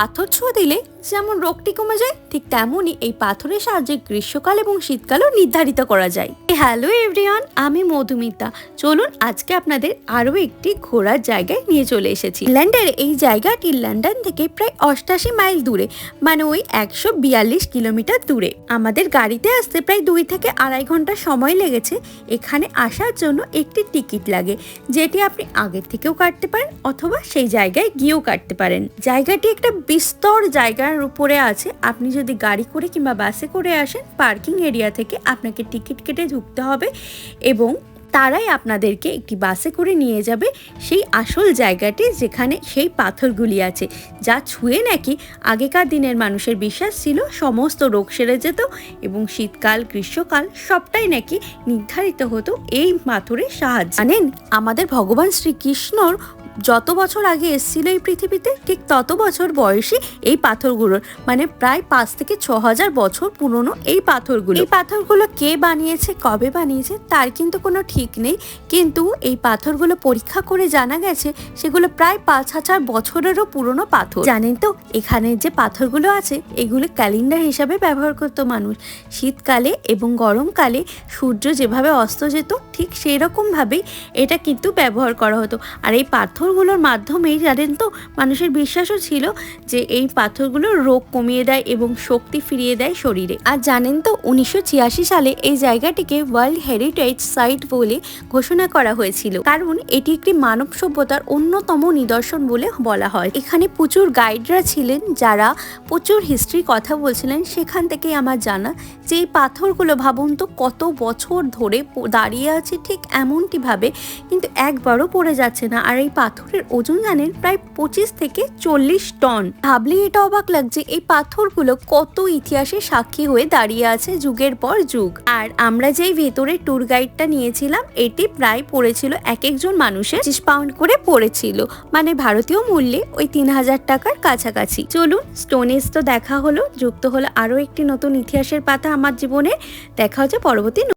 পাথর ছোঁয়া দিলে যেমন রোগটি কমে যায়, ঠিক তেমনই এই পাথরের সাহায্যে গ্রীষ্মকাল এবং শীতকালও নির্ধারিত করা যায়। হ্যালো এভরিওয়ান, আমি মধুমিতা। চলুন আজকে আপনাদের আরও একটি ঘোরার জায়গায় নিয়ে চলে এসেছি। ইংল্যান্ডের এই জায়গাটি লন্ডন থেকে প্রায় 88 মাইল দূরে, মানে ওই 142 কিলোমিটার দূরে। আমাদের গাড়িতে আসতে প্রায় 2 থেকে আড়াই ঘন্টা সময় লেগেছে। এখানে আসার জন্য একটি টিকিট লাগে, যেটি আপনি আগের থেকেও কাটতে পারেন অথবা সেই জায়গায় গিয়েও কাটতে পারেন। জায়গাটি একটা বিস্তর জায়গার উপরে আছে। আপনি যদি গাড়ি করে কিংবা বাসে করে আসেন, পার্কিং এরিয়া থেকে আপনাকে টিকিট কেটে ঢুকতে হবে এবং তারাই আপনাদেরকে একটি বাসে করে নিয়ে যাবে সেই আসল জায়গাটি, যেখানে সেই পাথরগুলি আছে, যা ছুঁয়ে নাকি আগেকার দিনের মানুষের বিশ্বাস ছিল সমস্ত রোগ সেরে যেত এবং শীতকাল গ্রীষ্মকাল সবটাই নাকি নির্ধারিত হতো এই পাথরের সাহায্যে। জানেন, আমাদের ভগবান শ্রীকৃষ্ণর যত বছর আগে এসেছিল এই পৃথিবীতে, ঠিক তত বছর বয়সী এই পাথরগুলোর, মানে প্রায় 5 থেকে 6,000 বছর পুরনো এই পাথরগুলো। এই পাথরগুলো কে বানিয়েছে, কবে বানিয়েছে তার কিন্তু কোনো ঠিক নেই, কিন্তু এই পাথরগুলো পরীক্ষা করে জানা গেছে সেগুলো প্রায় 5,000 বছরেরও পুরনো পাথর। জানেন তো, এখানে যে পাথরগুলো আছে এগুলো ক্যালেন্ডার হিসাবে ব্যবহার করতো মানুষ। শীতকালে এবং গরমকালে সূর্য যেভাবে অস্ত যেত, ঠিক সেই রকমভাবেই এটা কিন্তু ব্যবহার করা হতো। আর এই পাথরগুলোর মাধ্যমেই জানেন তো, মানুষের বিশ্বাসও ছিল যে এই পাথরগুলো রোগ কমিয়ে দেয় এবং শক্তি ফিরিয়ে দেয় শরীরে। আর জানেন তো, 1986 সালে এই জায়গাটিকে ওয়ার্ল্ড হেরিটেজ সাইট বলে ঘোষণা করা হয়েছিল, কারণ এটি একটি মানব সভ্যতার অন্যতম নিদর্শন বলে বলা হয়। এখানে প্রচুর গাইডরা ছিলেন যারা প্রচুর হিস্ট্রির কথা বলছিলেন। সেখান থেকেই আমার জানা যে এই পাথরগুলো ভাবুন তো কত বছর ধরে দাঁড়িয়ে আছে ঠিক এমনটি ভাবে, কিন্তু একবারও পড়ে যাচ্ছে না। আর এই পাথরের ওজন জানেন প্রায় 25 থেকে 40 টন। ভাবলে এটা অবাক লাগছে এই পাথরগুলো কত ইতিহাসের সাক্ষী হয়ে দাঁড়িয়ে আছে যুগের পর যুগ। আর আমরা যেই ভেতরের ট্যুর গাইডটা নিয়েছিলাম, এটি প্রায় পড়েছিল এক একজন মানুষের 25 পাউন্ড করে পড়েছিল, মানে ভারতীয় মূল্যে ওই 3,000 টাকার কাছাকাছি। চলুন, স্টোনেজ তো দেখা হলো, যুক্ত হলো আরও একটি নতুন ইতিহাসের পাতা আমার জীবনে। দেখা হচ্ছে পরবর্তী